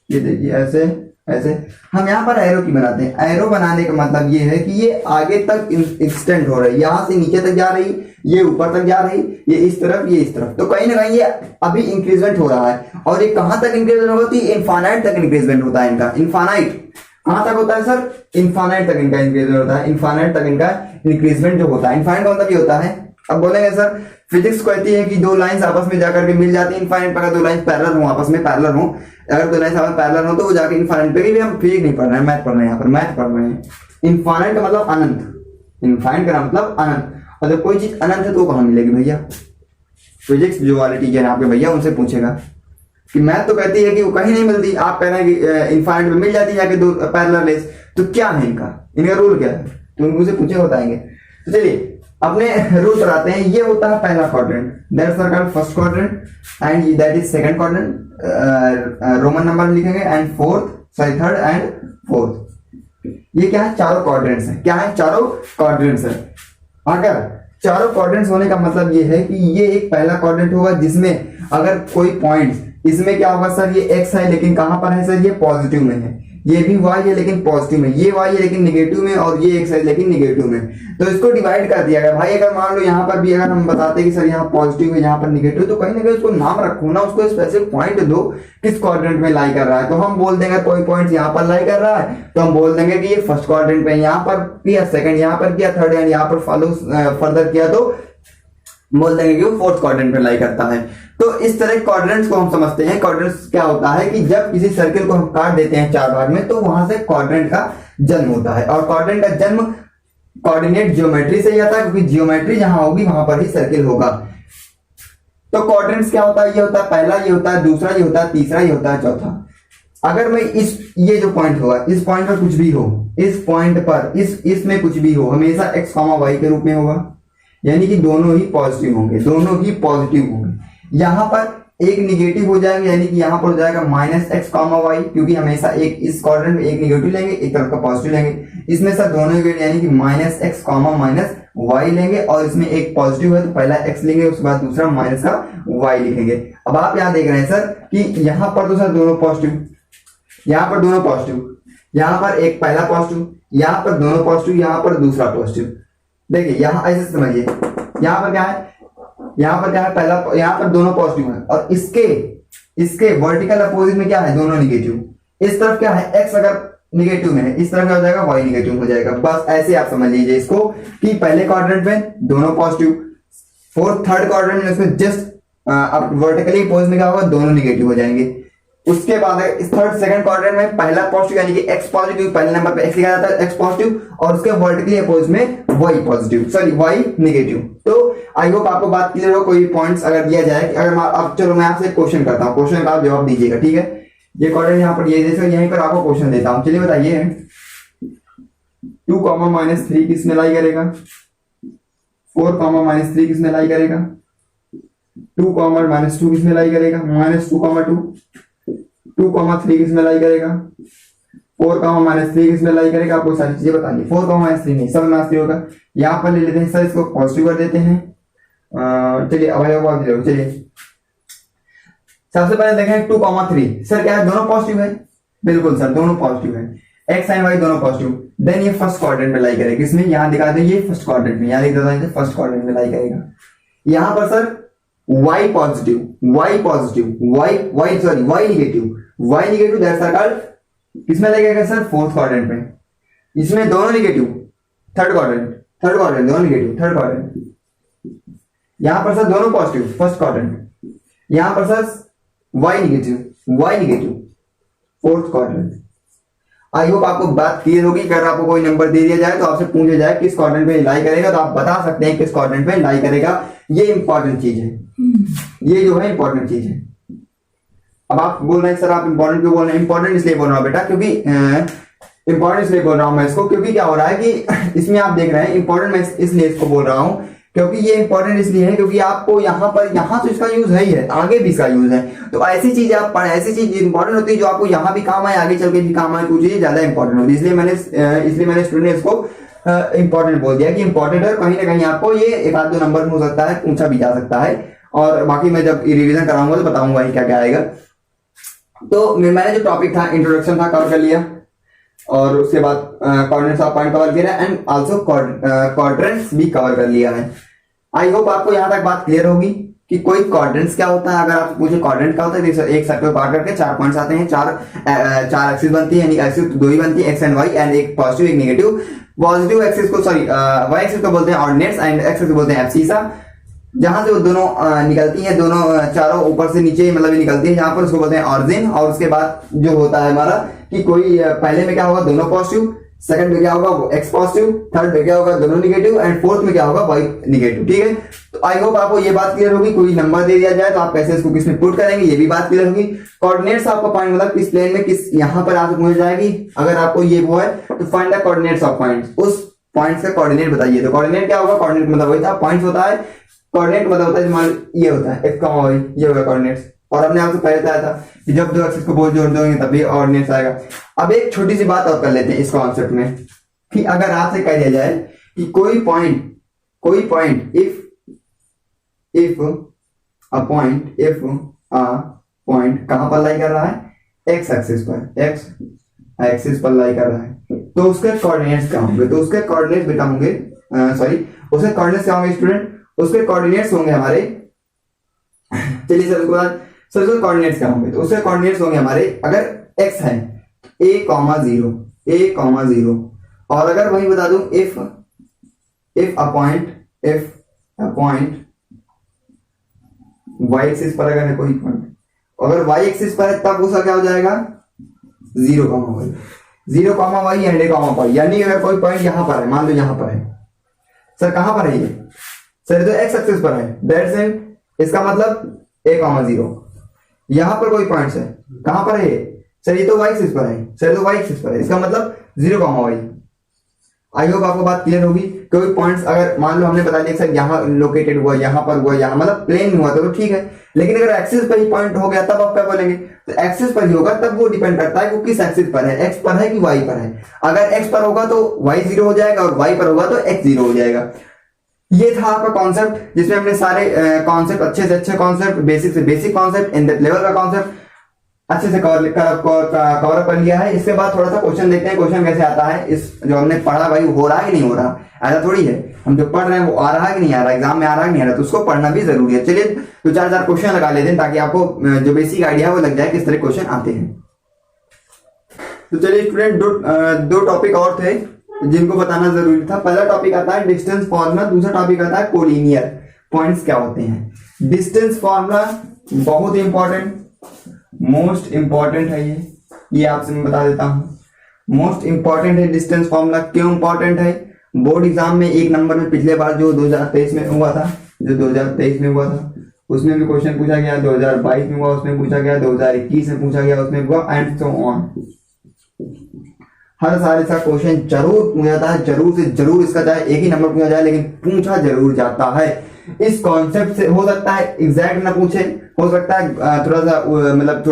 Speaker 1: ये देखिए ऐसे ऐसे हम यहां पर एरो की बनाते हैं। एरो बनाने का मतलब ये है कि ये आगे तक एक्सटेंड हो रही है, यहां से नीचे तक जा रही, ये ऊपर तक जा रही, ये इस तरफ, ये इस तरफ। तो कहीं ना कहीं ये अभी इंक्रीजमेंट हो रहा है। और ये कहां तक इंक्रीजमेंट होगा? तो इनफाइनाइट तक इंक्रीजमेंट होता है इनका। इनफाइनाइट कहां तक होता है सर? इनफाइनाइट तक इनका इंक्रीजमेंट होता है। इनफाइनाइट तक इनका इंक्रीजमेंट जो होता है। इनफाइनाइट का मतलब ये होता है, अब बोलेंगे सर फिजिक्स कहती है कि दो लाइंस आपस में जाकर के मिल जाती है इनफाइनाइट पर। दो लाइंस पैरेलल हो, आपस में पैरेलल हो, अगर दो लाइंस आपस में पैरेलल हो तो वो जाके इनफाइनाइट पे। भी हम फिजिक्स नहीं पढ़ रहे हैं, मैथ पढ़ रहे हैं, यहाँ पर मैथ पढ़ रहे हैं। इनफाइनाइट का मतलब अनंत, इनफाइनाइट का मतलब अनंत। और जब कोई चीज अनंत है तो कहां मिलेगी भैया? फिजिक्स जो वाले टीचर है आपके भैया, उनसे पूछेगा कि मैथ तो कहती है कि वो कहीं नहीं मिलती, आप कह रहे हैं कि इनफाइनाइट में मिल जाती है जाके दो पैरेलल रेस। तो क्या है इनका रूल क्या है? तो उनसे पूछे बताएंगे। तो चलिए अपने रूल पर आते हैं। ये होता है पहला quadrant, that's called first quadrant, and that is second quadrant, roman number लिखेंगे, and fourth, sorry third and fourth. ये क्या है? चारों क्वाड्रेंट्स हैं। क्या है? चारों क्वाड्रेंट्स हैं। अगर चारों क्वाड्रेंट्स होने का मतलब ये है कि ये एक पहला क्वाड्रेंट होगा जिसमें अगर कोई पॉइंट, इसमें क्या होगा सर? ये एक्स है लेकिन कहां पर है सर? ये पॉजिटिव में है। ये भी y है लेकिन पॉजिटिव में, ये y है लेकिन निगेटिव में, और ये x है लेकिन निगेटिव में। तो इसको डिवाइड कर दिया गया भाई। अगर मान लो यहाँ पर भी अगर हम बताते कि सर यहाँ पॉजिटिव है, यहाँ पर निगेटिव, तो कहीं ना कहीं उसको नाम रखो ना, उसको स्पेसिफिक पॉइंट दो किस क्वाड्रेंट में लाई कर रहा है। तो हम बोल देंगे कोई पॉइंट यहाँ पर लाई कर रहा है तो हम बोल देंगे कि ये फर्स्ट क्वाड्रेंट पे, यहाँ पर किया सेकंड, यहाँ पर किया थर्ड, एंड यहाँ पर फॉलो फर्दर किया तो बोल देंगे कि वो फोर्थ क्वाड्रेंट पे लाई करता है। तो इस तरह क्वाड्रेंट्स को हम समझते हैं। क्वाड्रेंट्स क्या होता है कि जब किसी सर्किल को हम काट देते हैं चार भाग में तो वहां से क्वाड्रेंट का जन्म होता है। और क्वाड्रेंट का जन्म कोऑर्डिनेट ज्योमेट्री से ही आता है, क्योंकि ज्योमेट्री जहां होगी वहां पर ही सर्किल होगा। तो क्वाड्रेंट्स क्या होता है? ये होता है पहला, ये होता है दूसरा, ये होता है तीसरा, ये होता है चौथा। अगर मैं ये जो पॉइंट होगा, इस पॉइंट पर कुछ भी हो, इस पॉइंट पर इसमें कुछ भी हो, हमेशा एक्स कॉमा वाई के रूप में होगा, यानी कि दोनों ही पॉजिटिव होंगे, दोनों ही पॉजिटिव होंगे। यहां पर एक निगेटिव हो जाएगा, यानी कि यहां पर हो जाएगा माइनस एक्स कॉमा वाई, क्योंकि हमेशा एक इस क्वाड्रेंट में एक निगेटिव लेंगे, एक तरफ का पॉजिटिव लेंगे। इसमें सर दोनों यानी कि minus X comma minus Y लेंगे, और इसमें एक पॉजिटिव है तो पहला एक्स लेंगे, उसके बाद दूसरा माइनस का वाई लिखेंगे। अब आप यहां देख रहे हैं सर कि यहां पर तो सर दोनों पॉजिटिव, यहां पर दोनों पॉजिटिव, यहां पर एक पहला पॉजिटिव, यहां पर दोनों पॉजिटिव, यहां पर दूसरा पॉजिटिव। देखिए यहां ऐसे समझिए, यहां पर क्या है, यहां पर क्या है, पहला, यहां पर दोनों पॉजिटिव है, और इसके वर्टिकल अपोजिट में क्या है? दोनों निगेटिव। इस तरफ क्या है? एक्स अगर निगेटिव में है, इस तरफ क्या हो जाएगा? वाई निगेटिव हो जाएगा। बस ऐसे आप समझ लीजिए इसको कि पहले क्वाड्रेंट में दोनों पॉजिटिव, फोर्थ थर्ड क्वाड्रेंट में उसमें जस्ट वर्टिकली अपोजिट में क्या होगा? दोनों निगेटिव हो जाएंगे। उसके बाद इस थर्ड सेकंड क्वाड्रेंट में पहला पॉजिटिव यानी कि एक्स पॉजिटिव, पहले नंबर पे एक्स लिखा जाता है, एक्स पॉजिटिव, और उसके वर्टिकली अपोजिट में Y positive, sorry Y negative. तो आई होप आपको बात क्लियर हो। कोई पॉइंट्स अगर दिया जाए कि अगर अब चलो मैं आपसे क्वेश्चन करता हूं, क्वेश्चन का आप जवाब दीजिएगा, ठीक है? ये क्वाड्रेंट यहां पर ये जैसे यहीं पर आपको क्वेश्चन देता हूं। चलिए बताइए 2 -3 किस में लाई करेगा? 4 -3 किस में लाई करेगा? 2 -2 किस में लाई करेगा? -2 2 3 किस में लाई करेगा? 4 -3 किस में लाई करेगा? आपको सारी चीजें बतानी है। 4 -3 नहीं, सब -3 होगा। यहाँ पर ले लेते हैं सर, इसको पॉजिटिव कर देते हैं। चलिए अब चलिए सबसे पहले देखें 2,3 सर क्या है, दोनों पॉजिटिव है, बिल्कुल सर दोनों पॉजिटिव है, एक्स एंड वाई दोनों पॉजिटिव। देन ये फर्स्ट क्वाड्रेंट में लाई करेगा, इसमें यहाँ दिखा दे ये फर्स्ट क्वाड्रेंट में, यहाँ लिख देता हूं फर्स्ट क्वाड्रेंट में लाई करेगा। यहाँ पर sir y positive, y positive, y negative that circle किसमें लगेगा सर, फोर्थ क्वाड्रेंट में। इसमें दोनों निगेटिव, थर्ड क्वाड्रेंट दोनों निगेटिव, थर्ड क्वाड्रेंट। यहां पर सर दोनों पॉजिटिव, फर्स्ट क्वाड्रेंट। यहां पर sir y negative, fourth quadrant. I hope आपको बात क्लियर होगी। अगर आपको कोई नंबर दे दिया जाए तो आपसे पूछा जाए किस क्वाड्रेंट में लाई करेगा, तो आप बता सकते हैं किस क्वाड्रेंट में लाई करेगा। ये इंपॉर्टेंट चीज है, ये जो है इंपॉर्टेंट चीज है। अब आप बोल रहे हैं सर आप इंपॉर्टेंट क्यों बोल रहे हैं, इंपॉर्टेंट इसलिए बोल रहा हूं बेटा क्योंकि इंपॉर्टेंट इसलिए बोल रहा हूं मैं इसको, क्योंकि क्या हो रहा है कि इसमें आप देख रहे हैं इंपॉर्टेंट मैं इसलिए इसको बोल रहा हूं क्योंकि ये इंपॉर्टेंट इसलिए है क्योंकि आपको यहाँ तो इसका यूज है ही है, आगे भी इसका यूज है। तो ऐसी चीज आप पढ़े, ऐसी चीज इंपॉर्टेंट होती है जो आपको यहाँ भी काम आए, आगे चल के भी काम आए, तो चीज ज्यादा इंपॉर्टेंट होती है। इसलिए मैंने स्टूडेंट्स को इंपॉर्टेंट बोल दिया कि इंपॉर्टेंट है। कहीं ना कहीं आपको ये एक आध दो नंबर में हो सकता है, पूछा भी जा सकता है, और बाकी मैं जब रिवीजन कराऊंगा तो बताऊंगा ही क्या क्या आएगा। तो मैंने जो टॉपिक था इंट्रोडक्शन था कवर कर लिया, और उसके बाद कोऑर्डिनेट्स ऑफ पॉइंट कवर किया एंड आल्सो क्वाड्रेंट्स भी कवर कर लिया है। आई होप आपको यहां तक बात क्लियर होगी कि कोई क्वाड्रेंट्स क्या होता है। अगर आप पूछे क्वाड्रेंट क्या होता है, तो एक सर्कल काट करके 4 पॉइंट्स आते हैं, चार एक्सिस बनती है, यानी एक्सिस दो ही बनती है, एक्स एंड वाई, एंड एक पॉजिटिव एक नेगेटिव। पॉजिटिव एक्सिस को वाई एक्सिस को बोलते हैं ऑर्डिनेट्स एंड एक्सिस को बोलते हैं एब्सिसा। जहां से वो दोनों निकलती हैं, दोनों चारों ऊपर से नीचे मतलब निकलती है, जहां पर उसको बोलते हैं ऑरिजिन। और उसके बाद जो होता है हमारा कि कोई पहले में क्या होगा, दोनों पॉजिटिव, सेकंड में क्या होगा एक्स पॉजिटिव, थर्ड में क्या होगा दोनों निगेटिव, एंड फोर्थ में क्या होगा वाई निगेटिव। ठीक है, तो आई होप आपको ये बात क्लियर होगी। कोई नंबर दे दिया जाए तो आप कैसे इसको किसमें पुट करेंगे, ये भी बात क्लियर होगी। कोऑर्डिनेट्स आपका पॉइंट मतलब किस प्लेन में किस यहाँ पर आपको मिल जाएगी। अगर आपको ये वो है तो find the coordinates of points, उस पॉइंट्स का कोऑर्डिनेट बताइए। तो कोऑर्डिनेट क्या होगा, कोऑर्डिनेट मतलब वही था, पॉइंट्स होता है, कोऑर्डिनेट मतलब होता है मान ये होता है x, y, ये होगा कोऑर्डिनेट्स। और हमने आपसे पहले बताया था कि जब दो एक्सिस को बोल जोड़ दोगे तभी कोऑर्डिनेट्स आएगा। अब एक छोटी सी बात और कर लेते हैं इस कॉन्सेप्ट में कि अगर आपसे कह दिया जाए कि कोई पॉइंट इफ अ पॉइंट कहां पर लाई कर रहा है, x एक्सिस पर लाई कर रहा है, तो उसके कोऑर्डिनेट्स क्या होंगे। तो उसके कोऑर्डिनेट्स बेटा होंगे उसके कोऑर्डिनेट्स क्या होंगे स्टूडेंट, उसके कोऑर्डिनेट्स होंगे हमारे, चलिए सर उसके बाद सर उसके कोऑर्डिनेट्स क्या होंगे। तो उसके कोऑर्डिनेट्स होंगे हमारे, अगर x है a,0 और अगर वही बता दूं if a point y axis पर अगर है कोई पॉइंट, अगर y एक्सिस पर है तब उसका क्या हो जाएगा 0,y एंड a,y। यानी अगर कोई पॉइंट यहां पर है, मान लो यहां पर है, सर कहां पर है ये, सर तो x एक्सिस पर है, दैट्स इट, इसका मतलब a,0। यहां पर कोई पॉइंट्स है, कहां पर है ये, सर ये तो y एक्सिस पर है, सर तो y एक्सिस पर है, इसका मतलब 0,y। आई होप आपको बात क्लियर होगी। कोई पॉइंट्स अगर मान लो हमने बता दिया सर यहाँ लोकेटेड हुआ, यहाँ पर हुआ, यहाँ मतलब प्लेन में हुआ तो ठीक है, लेकिन अगर एक्सिस पर ही पॉइंट हो गया तब आप क्या बोलेंगे, तो एक्सिस पर ही होगा, तब वो डिपेंड करता है वो किस एक्सिस पर है, एक्स पर है कि वाई पर है। अगर एक्स पर होगा तो वाई 0 हो जाएगा, और वाई पर होगा तो एक्स 0 हो जाएगा। ये था आपका कॉन्सेप्ट, जिसमें हमने सारे कॉन्सेप्ट अच्छे से अच्छे कॉन्सेप्ट, बेसिक से basic concept, in depth level का कॉन्सेप्ट अच्छे से कवर अप कर लिया है। इसके बाद थोड़ा सा क्वेश्चन देखते हैं, क्वेश्चन कैसे आता है। इस जो हमने पढ़ा भाई हो रहा है कि नहीं हो रहा, ऐसा थोड़ी है हम जो पढ़ रहे हैं वो आ रहा है कि नहीं आ रहा, एग्जाम में आ रहा है कि नहीं आ रहा, तो उसको पढ़ना भी जरूरी है। चलिए तो 4 क्वेश्चन लगा लेते हैं ताकि आपको जो बेसिक आइडिया है वो लग जाए किस तरह क्वेश्चन आते हैं। तो चलिए स्टूडेंट दो टॉपिक और थे जिनको बताना जरूरी था। पहला टॉपिक आता है डिस्टेंस फॉर्मूला, दूसरा टॉपिक आता है कोलिनियर पॉइंट्स क्या होते हैं। डिस्टेंस फॉर्मूला बहुत इंपॉर्टेंट, मोस्ट इंपॉर्टेंट है ये आपसे मैं बता देता हूं। मोस्ट इंपॉर्टेंट है डिस्टेंस फॉर्मूला। क्यों इंपॉर्टेंट है, बोर्ड एग्जाम में 1 नंबर में पिछले बार जो 2023 में हुआ था, उसमें भी क्वेश्चन पूछा गया, 2022 में हुआ उसमें पूछा गया, 2021 में पूछा गया उसमें हुआ, एंड सो ऑन। हर साल इसका क्वेश्चन जरूर पूछा जाता है, जरूर से जरूर इसका चाहे एक ही नंबर पूछा जाए लेकिन पूछा जरूर जाता है। इस कॉन्सेप्ट से हो सकता है एग्जैक्ट ना पूछे, हो सकता है थोड़ा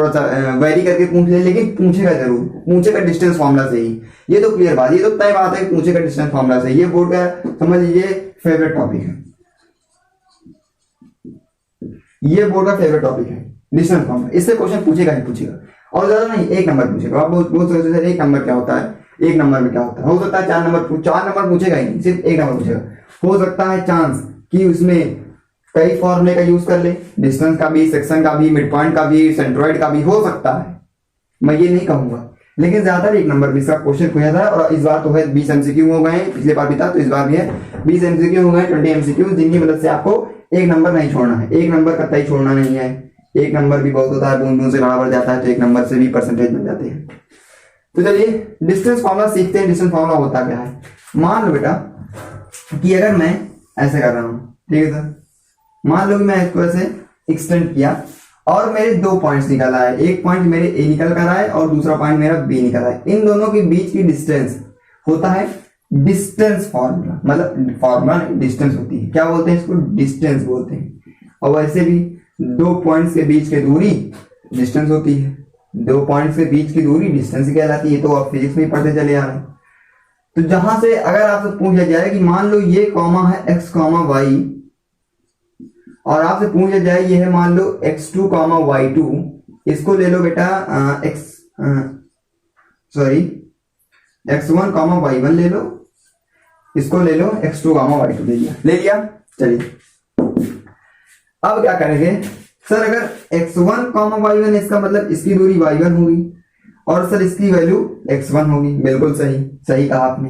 Speaker 1: सा वेरी करके पूछ ले, लेकिन पूछेगा जरूर, पूछेगा डिस्टेंस फॉर्मूला से ही। ये तो क्लियर बात, ये तो तय बात है कि पूछेगा डिस्टेंस फॉर्मूला से। ये बोर्ड का समझ लीजिए फेवरेट टॉपिक है, ये बोर्ड का फेवरेट टॉपिक है डिस्टेंस फॉर्मूला, इससे क्वेश्चन पूछेगा ही पूछेगा, और ज्यादा नहीं, एक नंबर पूछेगा। आप बोल सकते सर एक नंबर क्या होता है, एक नंबर में क्या होता है, हो सकता है 4 नंबर पूछेगा ही नहीं, सिर्फ एक नंबर पूछेगा। हो सकता है चांस कि उसमें कई फॉर्मूले का यूज कर ले, डिस्टेंस का भी, सेक्शन का भी, मिड पॉइंट का भी, सेंट्रोइड का भी, हो सकता है, मैं ये नहीं कहूंगा, लेकिन ज्यादातर एक नंबर भी इसका क्वेश्चन पूछा था। और इस बार तो है 20 एमसीक्यू हो गए, पिछले बार भी था तो इस बार भी है 20 एमसीक्यू हो गए, 20 एमसीक्यू, जिनकी मदद से आपको एक नंबर नहीं छोड़ना है, एक नंबर कतई छोड़ना नहीं है। एक नंबर भी बहुत होता है, बूंद बूंद से घड़ा भर जाता है, तो एक नंबर से भी परसेंटेज बन जाते हैं। तो चलिए डिस्टेंस फॉर्मूला सीखते हैं। डिस्टेंस फॉर्मूला होता क्या है, मान लो बेटा कि अगर मैं ऐसे कर रहा हूं, ठीक है सर, मान लो कि मैं इसको ऐसे एक्सटेंड किया और मेरे 2 पॉइंट्स निकल आए, एक पॉइंट मेरे ए निकल कर आए और दूसरा पॉइंट मेरा बी निकल आए। इन दोनों के बीच की डिस्टेंस होता है डिस्टेंस फॉर्मूला, मतलब फॉर्मूला नहीं, डिस्टेंस होती है, क्या बोलते हैं इसको, डिस्टेंस बोलते हैं। और वैसे भी 2 पॉइंट्स के बीच की दूरी डिस्टेंस होती है, 2 पॉइंट्स के बीच की दूरी डिस्टेंस कहलाती है, तो आप फिजिक्स में पढ़ते चले आ रहे हैं। तो जहां से अगर आपसे पूछा जाए कि मान लो ये कॉमा है x कॉमा वाई, और आपसे पूछा जाए ये है मान लो x2 कॉमा y2, इसको ले लो बेटा x1 कॉमा y1 ले लो, इसको ले लो x2 कॉमा y2 ले लिया। चलिए अब क्या करेंगे सर, अगर x1 कॉमा y1 इसका मतलब इसकी दूरी y1 होगी और सर इसकी वैल्यू x1 होगी, बिल्कुल सही कहा आपने।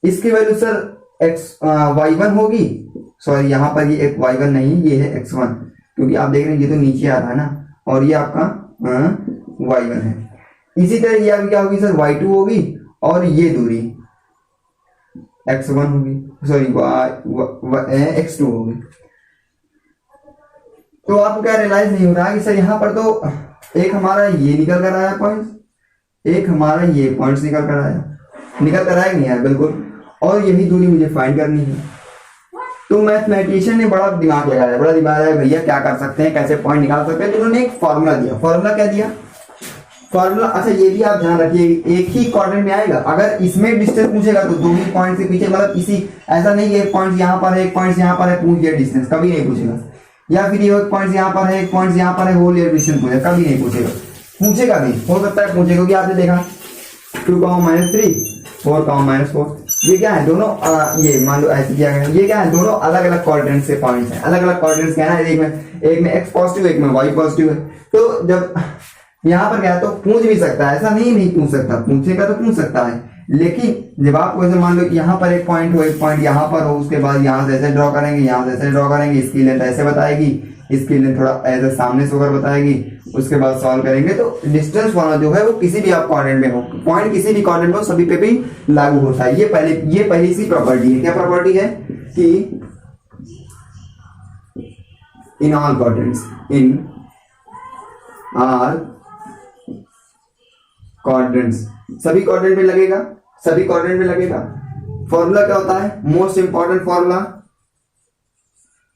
Speaker 1: इसकी वैल्यू सर y1 होगी, सॉरी यहाँ पर ये एक y1 नहीं, ये है x1, क्योंकि आप देख रहे हैं ये तो नीचे आ रहा है ना, और ये आपका y1 है। इसी तरह ये क्या होगी सर, y2 होगी और ये दूरी x1 होगी, सॉरी x2 होगी। तो आपको क्या रियलाइज नहीं हो रहा है कि सर यहाँ पर तो एक हमारा ये निकल कर आया पॉइंट, एक हमारा ये पॉइंट्स निकल कर आया नहीं यार, बिल्कुल, और यही दूरी मुझे फाइंड करनी है। तो मैथमेटिशियन ने बड़ा दिमाग लगाया भैया क्या कर सकते हैं, कैसे पॉइंट निकाल सकते हैं। तो उन्होंने एक फॉर्मूला दिया। फॉर्मूला क्या दिया, फॉर्मूला, अच्छा ये भी आप ध्यान रखिए, एक ही क्वाड्रेंट में आएगा। अगर इसमें डिस्टेंस पूछेगा तो 2 ही पॉइंट से पीछे, मतलब इसी, ऐसा नहीं एक पॉइंट यहाँ पर है, एक पॉइंट यहाँ पर है, पूछ दिया डिस्टेंस, कभी नहीं पूछेगा। या फिर ये एक पॉइंट यहाँ पर है, एक पॉइंट यहाँ पर है, होल ईयर डिस्टेंस पूछेगा, कभी नहीं पूछेगा नहीं, हो सकता है पूछेगा, क्योंकि आपने देखा 2 -3 4 -4, ये क्या है दोनों, ये मान लो ऐसे किया गया, ये क्या है दोनों अलग अलग क्वाड्रेंट से पॉइंट्स हैं, अलग अलग क्वाड्रेंट्स क्या है, एक में x पॉजिटिव, एक में y पॉजिटिव है। तो जब यहाँ पर क्या है तो पूछ भी सकता है, ऐसा नहीं पूछ सकता, पूछेगा तो पूछ सकता है, लेकिन जब आप वैसे मान लो कि यहाँ पर एक पॉइंट हो, एक पॉइंट यहाँ पर हो, उसके बाद यहाँ से ऐसे ड्रॉ करेंगे, यहाँ से ऐसे ड्रॉ करेंगे, इसकी लेंथ ऐसे बताएगी, इसकी लेंथ थोड़ा ऐसे सामने से होकर बताएगी, उसके बाद सॉल्व करेंगे। तो डिस्टेंस फॉर्मूला जो है वो किसी भी आप क्वाड्रेंट में हो, पॉइंट किसी भी क्वाड्रेंट में हो, सभी पे भी लागू होता है। ये पहली सी प्रॉपर्टी है। क्या प्रॉपर्टी है कि in all quadrants, in are quadrants, सभी क्वाड्रेंट में लगेगा, सभी क्वाड्रेंट में लगेगा। फॉर्मूला क्या होता है, मोस्ट इंपॉर्टेंट फॉर्मूला,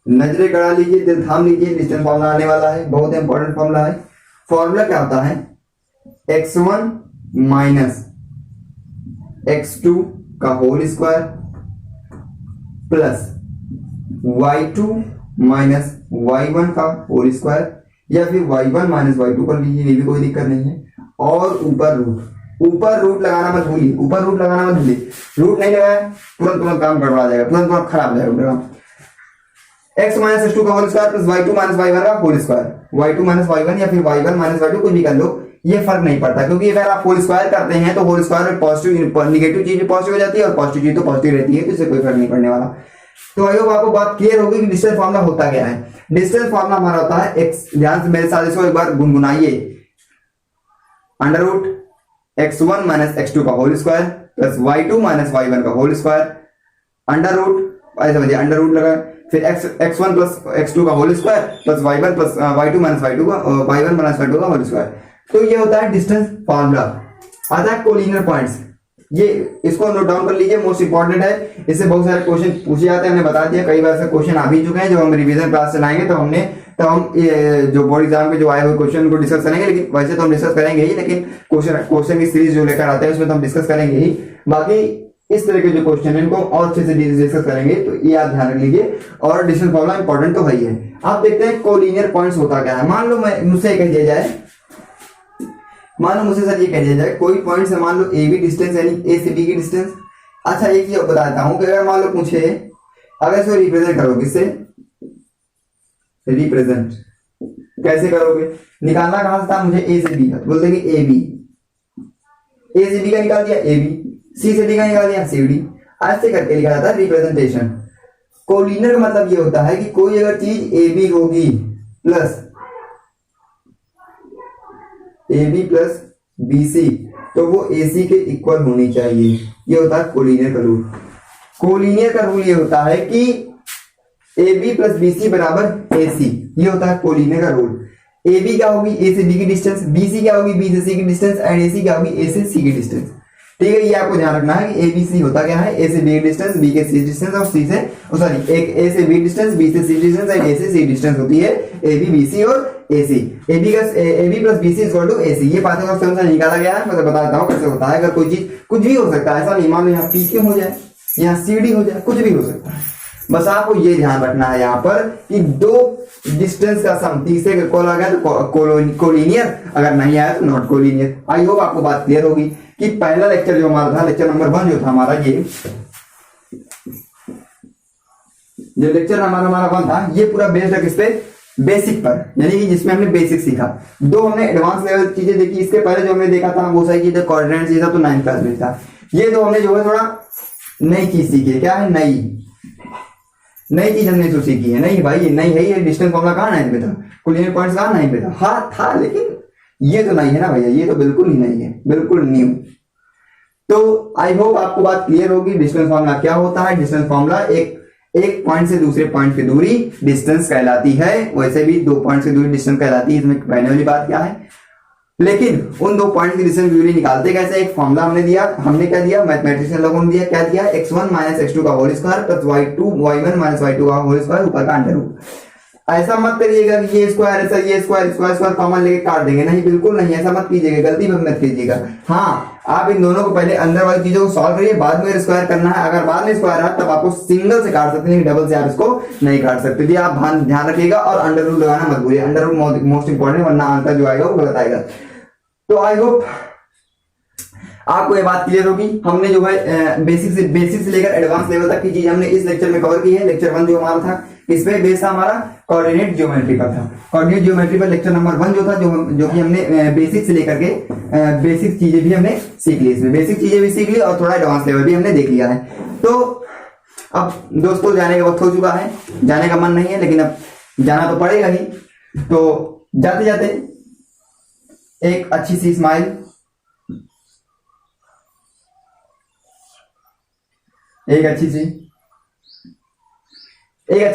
Speaker 1: नजरें गड़ा लीजिए, दिल थाम लीजिए, डिस्टेंस फॉर्मूला आने वाला है, बहुत इंपॉर्टेंट फॉर्मूला है। फॉर्मूला क्या होता है, x1 माइनस x2 का whole square plus y2 minus y1 का होल स्क्वायर, या फिर y1 माइनस y2 कर लीजिए, ये भी कोई दिक्कत नहीं है। और ऊपर रूट लगाना मत भूलिए, ऊपर रूट लगाना मत भूलिए, रूट नहीं लगाया तुरंत काम गड़बड़ा जाएगा, तुरंत खराब हो जाएगा। x माइनस x2 का whole square plus y2 minus y1 का whole square, y2 minus y1 या फिर y1 माइनस y2 कुछ भी कर लो, ये फर्क नहीं पड़ता, क्योंकि अगर आप होल स्क्वायर करते हैं तो होल स्क्वायर में पॉजिटिव निगेटिव चीज पॉजिटिव हो जाती है और पॉजिटिव चीज तो पॉजिटिव रहती है, तो इससे कोई फर्क नहीं पड़ने वाला। तो आई होप आपको बात क्लियर होगी कि डिस्टेंस फॉर्मूला होता क्या है। डिस्टेंस फॉर्मूला हमारा होता है x, ध्यान से मेरे साथ इसको एक बार गुनगुनाइए, under root x1 minus x2 का whole square plus y2 minus y1 का होल स्क्वायर, अंडर रूट, ऐसे समझिए अंडर रूट लगा, फिर x1 प्लस x2 का whole square plus y1 plus y2 minus y2 का y1 माइनस y2 का whole square. तो ये होता है डिस्टेंस फॉर्मूला। आता है कोलिनियर पॉइंट्स, ये इसको नोट डाउन कर लीजिए, मोस्ट इंपॉर्टेंट है, इससे बहुत सारे क्वेश्चन पूछे जाते हैं, हमने बता दिया, कई बार से क्वेश्चन आ भी चुके हैं। जब हम रिवीजन क्लास चलाएंगे तो हम ये जो बोर्ड एग्जाम के जो आए हुए क्वेश्चन को डिस्कस करेंगे, लेकिन वैसे तो हम डिस्कस करेंगे ही, लेकिन क्वेश्चन की सीरीज जो लेकर आते हैं उसमें तो हम डिस्कस करेंगे ही। बाकी इस तरह के जो क्वेश्चन है इनको और अच्छे से डिस्कस करेंगे, तो ये आप ध्यान रख लीजिए। और डिस्टेंस फॉर्मूला इंपॉर्टेंट तो है ही है। आप देखते हैं कोलिनियर पॉइंट्स होता क्या है। मान लो मुझसे कह दिया जाए, मान लो मुझसे सर ये कह दिया जाए कोई पॉइंट से मान लो ए बी डिस्टेंस यानी ए से बी की डिस्टेंस। अच्छा एक चीज बताता हूं कि अगर मान लो पूछे, अगर इसको रिप्रेजेंट करोगे, इससे रिप्रेजेंट कैसे करोगे, निकालना कहां से था मुझे, ए से बी का, बोल देंगे ए बी, ए से बी का निकाल दिया ए बी, सी से डी का निकाल दिया सी डी, ऐसे करके लिखा जाता है रिप्रेजेंटेशन। कोलिनियर का मतलब ये होता है कि कोई अगर चीज ए बी होगी plus A B plus B C, तो वो ए सी के इक्वल होनी चाहिए। ये होता है कोलिनियर का रूल। कोलिनियर का रूल ये होता है कि A B plus B C बराबर ए सी, ये होता है कोलिनियर का रूल। ए बी क्या होगी, ए से बी की डिस्टेंस, बी सी क्या होगी, बी से सी की डिस्टेंस, एंड ए सी क्या होगी, ए से सी की डिस्टेंस। ठीक है, ये आपको ध्यान रखना है कि ए बी सी होता क्या है, ए से बी की डिस्टेंस, बी के सी डिस्टेंस, और सी से सॉरी एक ए से बी डिस्टेंस, बी से सी डिस्टेंस, एंड ए से सी डिस्टेंस होती है ए बी बी सी और A C. A B plus B C equal to A C, ये पाइथागोरस से निकाला गया है। मैं बताता हूँ कैसे होता है। अगर कोई चीज कुछ भी हो सकता है, ऐसा नहीं मान लो यहाँ पी क्यू हो जाए, यहाँ सी डी हो जाए, कुछ भी हो सकता है। बस आपको ये ध्यान रखना है यहाँ पर कि दो डिस्टेंस का सम तीसरे का इक्वल आ गया तो कोलिनियर, अगर नहीं आया तो नॉट कोलिनियर। आई होप आपको बात क्लियर होगी कि पहला लेक्चर जो हमारा था, लेक्चर नंबर 1 जो था हमारा, ये जो लेक्चर हमारा 1 था, ये पूरा बेस्ड है किस पे, बेसिक पर, यानी कि जिसमें हमने बेसिक सीखा। दो हमने एडवांस लेवल चीजें देखी। इसके पहले जो हमने देखा था वो सारी चीजें कोऑर्डिनेट्स ये था, तो 9th क्लास में था। ये तो हमने जो है थोड़ा नई चीज सीखी है। क्या है, नई चीज हमने जो सीखी है। नहीं भाई ये नहीं है, ये डिस्टेंस फॉर्मूला कहाँ 9th में था, कोलिनियर पॉइंट्स कहाँ 9th में था, हाँ था, लेकिन ये तो नहीं है ना भैया, ये तो बिल्कुल ही नहीं है, बिल्कुल न्यू। तो आई होप आपको बात क्लियर होगी डिस्टेंस फॉर्मूला क्या होता है। डिस्टेंस फॉर्मूला एक पॉइंट से दूसरे पॉइंट की दूरी डिस्टेंस कहलाती है। वैसे भी 2 पॉइंट की दूरी डिस्टेंस कहलाती है, इसमें कहने वाली बात क्या है। लेकिन उन 2 पॉइंट की डिस्टेंस दूरी निकालते कैसे, एक फॉर्मूला हमने दिया, हमने क्या दिया, मैथमेटिशियन लोगों ने दिया, क्या दिया, x1 माइनस x2 का whole square plus y1 minus y2 का होल स्क्वायर ऊपर का अंडर रूट। ऐसा मत करिएगा कि ये स्क्वायर है सर, ये स्क्वायर कॉमन लेके काट देंगे, नहीं बिल्कुल नहीं, ऐसा मत कीजिएगा, गलती मत कीजिएगा। हाँ, आप इन दोनों को पहले अंदर वाली चीजों को सॉल्व करिए, बाद में स्क्वायर करना है। अगर बाद में स्क्वायर है तब आपको सिंगल से काट सकते हैं, डबल से आप इसको नहीं काट सकते। जी आप ध्यान रखिएगा, और अंडर रूट लगाना मत भूलिए, अंडर रूट मोस्ट इंपॉर्टेंट, वरना आंसर जो आएगा वो गलत आएगा। तो आई होप आपको ये बात क्लियर होगी। हमने जो है बेसिक से लेकर एडवांस लेवल तक की चीज हमने इस लेक्चर में कवर की है। लेक्चर 1 जो हमारा था, इस पे बेस था हमारा कोऑर्डिनेट ज्योमेट्री पर था। कोऑर्डिनेट ज्योमेट्री पर लेक्चर नंबर 1 जो था, जो कि हमने बेसिक से लेकर के बेसिक चीजें भी हमने सीख ली, इसमें बेसिक चीजें भी सीख ली और थोड़ा एडवांस लेवल भी हमने देख लिया है। तो अब दोस्तों जाने का वक्त हो चुका है, जाने का मन नहीं है लेकिन अब जाना तो पड़ेगा ही। तो जाते जाते एक अच्छी सी स्माइल, एक अच्छी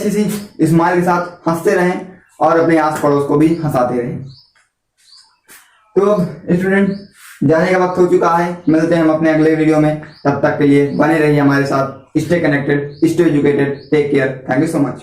Speaker 1: सी स्माइल के साथ हंसते रहें और अपने आस पड़ोस को भी हंसाते रहें। तो स्टूडेंट जाने का वक्त हो चुका है, मिलते हैं हम अपने अगले वीडियो में। तब तक के लिए बने रहिए हमारे साथ, stay connected, stay educated, take care, thank you so much.